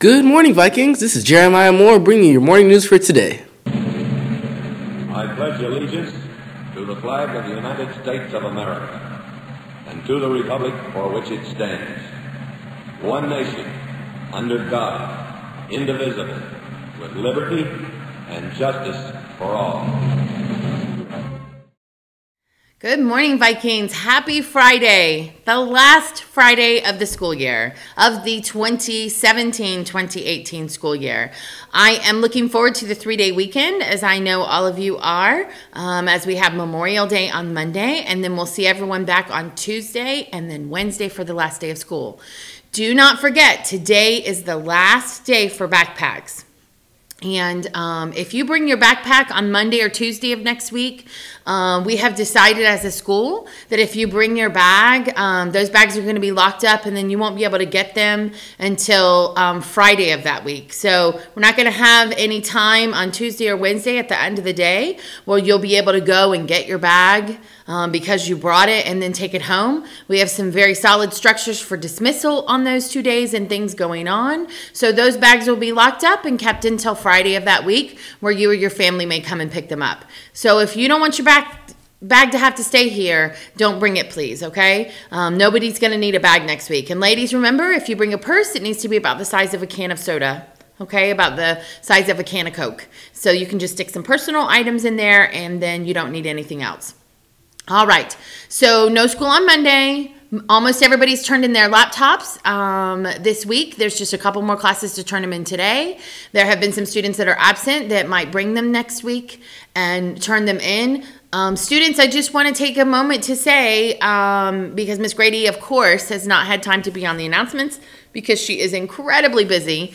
Good morning, Vikings. This is Jeremiah Moore bringing you your morning news for today. I pledge allegiance to the flag of the United States of America and to the republic for which it stands, one nation, under God, indivisible, with liberty and justice for all. Good morning, Vikings. Happy Friday, the last Friday of the school year, of the 2017-2018 school year. I am looking forward to the 3-day weekend, as I know all of you are, as we have Memorial Day on Monday, and then we'll see everyone back on Tuesday and then Wednesday for the last day of school. Do not forget, today is the last day for backpacks. And if you bring your backpack on Monday or Tuesday of next week, we have decided as a school that if you bring your bag, those bags are going to be locked up and then you won't be able to get them until Friday of that week. So we're not going to have any time on Tuesday or Wednesday at the end of the day where you'll be able to go and get your bag because you brought it and then take it home. We have some very solid structures for dismissal on those 2 days and things going on. So those bags will be locked up and kept until Friday of that week where you or your family may come and pick them up. So if you don't want your bag to have to stay here, don't bring it, please, okay? Nobody's going to need a bag next week. And ladies, remember, if you bring a purse, it needs to be about the size of a can of soda, okay? About the size of a can of Coke. So you can just stick some personal items in there and then you don't need anything else. All right, so no school on Monday. Almost everybody's turned in their laptops this week. There's just a couple more classes to turn them in today. There have been some students that are absent that might bring them next week and turn them in. Students, I just want to take a moment to say, because Miss Grady, of course, has not had time to be on the announcements because she is incredibly busy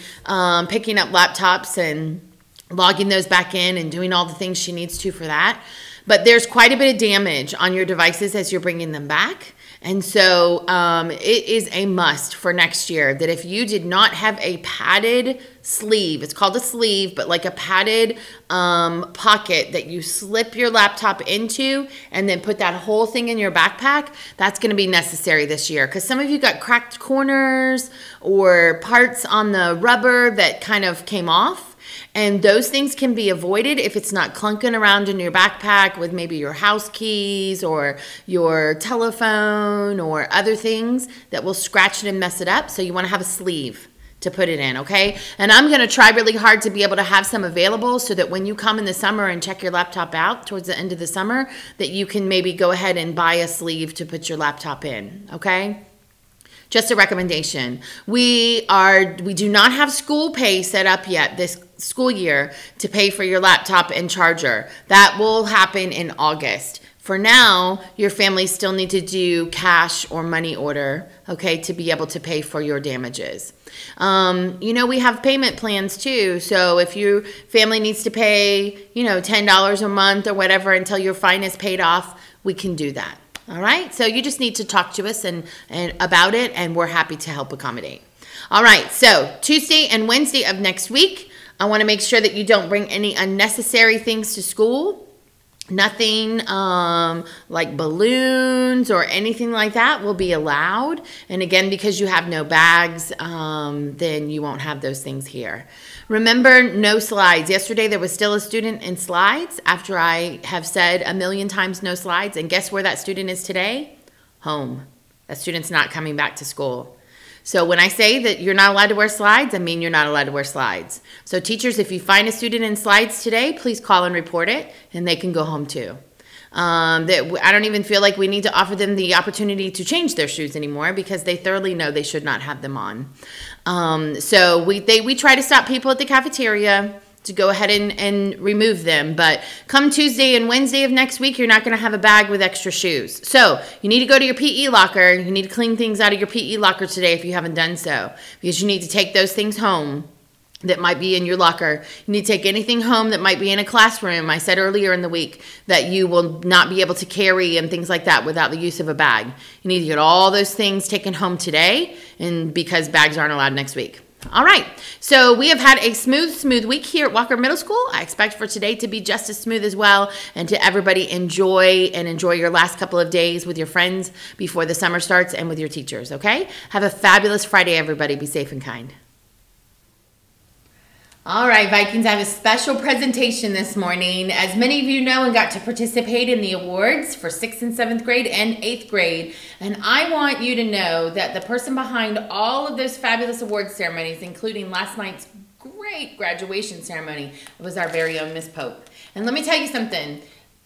picking up laptops and logging those back in and doing all the things she needs to for that. But there's quite a bit of damage on your devices as you're bringing them back. And so it is a must for next year that if you did not have a padded sleeve, it's called a sleeve, but like a padded pocket that you slip your laptop into and then put that whole thing in your backpack, that's going to be necessary this year. Because some of you got cracked corners or parts on the rubber that kind of came off. And those things can be avoided if it's not clunking around in your backpack with maybe your house keys or your telephone or other things that will scratch it and mess it up. So you want to have a sleeve to put it in, okay? And I'm going to try really hard to be able to have some available so that when you come in the summer and check your laptop out towards the end of the summer, that you can maybe go ahead and buy a sleeve to put your laptop in, okay? Just a recommendation. We do not have school pay set up yet this school year to pay for your laptop and charger. That will happen in August. For now, your family still need to do cash or money order, okay, to be able to pay for your damages. You know, we have payment plans too. So if your family needs to pay, you know, $10 a month or whatever until your fine is paid off, we can do that. All right, so you just need to talk to us and about it, and we're happy to help accommodate. All right, so Tuesday and Wednesday of next week, I want to make sure that you don't bring any unnecessary things to school. Nothing like balloons or anything like that will be allowed. And again, because you have no bags, then you won't have those things here. Remember, no slides. Yesterday, there was still a student in slides after I have said a million times no slides. And guess where that student is today? Home. That student's not coming back to school. So when I say that you're not allowed to wear slides, I mean you're not allowed to wear slides. So teachers, if you find a student in slides today, please call and report it, and they can go home too. I don't even feel like we need to offer them the opportunity to change their shoes anymore because they thoroughly know they should not have them on. So we try to stop people at the cafeteria to go ahead and remove them. But come Tuesday and Wednesday of next week, you're not going to have a bag with extra shoes. So you need to go to your PE locker. You need to clean things out of your PE locker today if you haven't done so, because you need to take those things home that might be in your locker. You need to take anything home that might be in a classroom. I said earlier in the week that you will not be able to carry and things like that without the use of a bag. You need to get all those things taken home today, and because bags aren't allowed next week. All right, so we have had a smooth week here at Walker Middle School. I expect for today to be just as smooth as well, and to everybody enjoy your last couple of days with your friends before the summer starts and with your teachers, okay? Have a fabulous Friday, everybody. Be safe and kind. All right, Vikings, I have a special presentation this morning. As many of you know, and got to participate in the awards for 6th and 7th grade and 8th grade. And I want you to know that the person behind all of those fabulous awards ceremonies, including last night's great graduation ceremony, was our very own Miss Pope. And let me tell you something.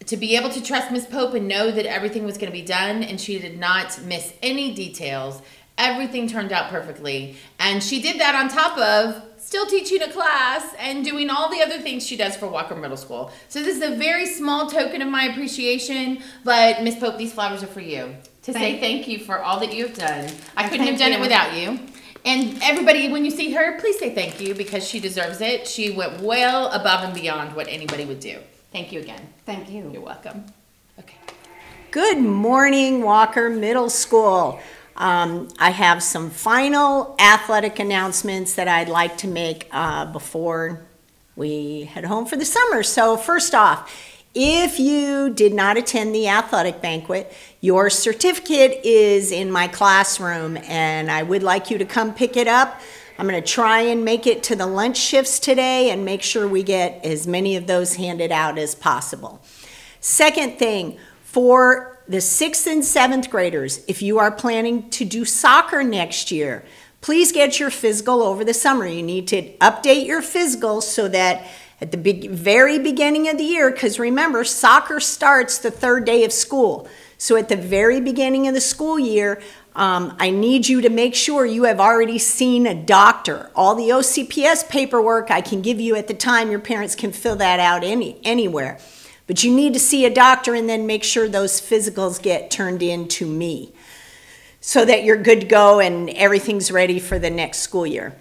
To be able to trust Miss Pope and know that everything was going to be done and she did not miss any details, everything turned out perfectly. And she did that on top of still teaching a class and doing all the other things she does for Walker Middle School. So this is a very small token of my appreciation, but Miss Pope, these flowers are for you. To say thank you for all that you've done. I couldn't have done it without you. And everybody, when you see her, please say thank you because she deserves it. She went well above and beyond what anybody would do. Thank you again. Thank you. You're welcome. Okay. Good morning, Walker Middle School. I have some final athletic announcements that I'd like to make before we head home for the summer. So first off, if you did not attend the athletic banquet, your certificate is in my classroom and I would like you to come pick it up. I'm going to try and make it to the lunch shifts today and make sure we get as many of those handed out as possible. Second thing, for the 6th and 7th graders, if you are planning to do soccer next year, please get your physical over the summer. You need to update your physical so that at the very beginning of the year, because remember, soccer starts the 3rd day of school. So at the very beginning of the school year, I need you to make sure you have already seen a doctor. All the OCPS paperwork I can give you at the time, your parents can fill that out anywhere. But you need to see a doctor and then make sure those physicals get turned in to me so that you're good to go and everything's ready for the next school year.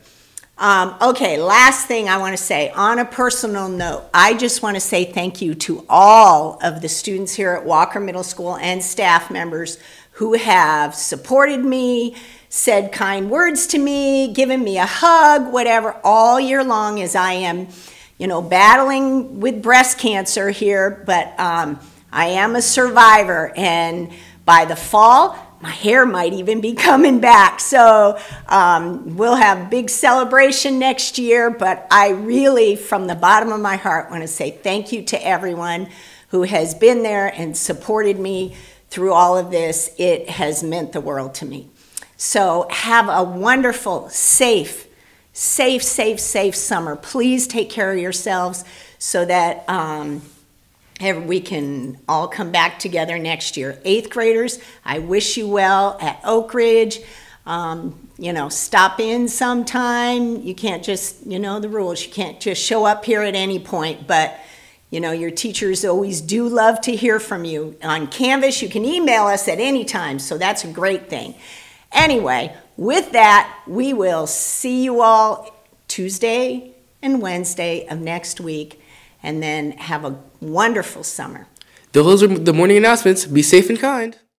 Okay, last thing I want to say, on a personal note, I just want to say thank you to all of the students here at Walker Middle School and staff members who have supported me, said kind words to me, given me a hug, whatever, all year long as I am battling with breast cancer here, but I am a survivor, and by the fall, my hair might even be coming back. So we'll have a big celebration next year, but I really, from the bottom of my heart, want to say thank you to everyone who has been there and supported me through all of this. It has meant the world to me. So have a wonderful, safe summer. Please take care of yourselves so that we can all come back together next year. 8th graders, I wish you well at Oak Ridge. Stop in sometime. You can't just, the rules. You can't just show up here at any point, but your teachers always do love to hear from you. On Canvas, you can email us at any time, so that's a great thing. Anyway, with that, we will see you all Tuesday and Wednesday of next week, and then have a wonderful summer. Those are the morning announcements. Be safe and kind.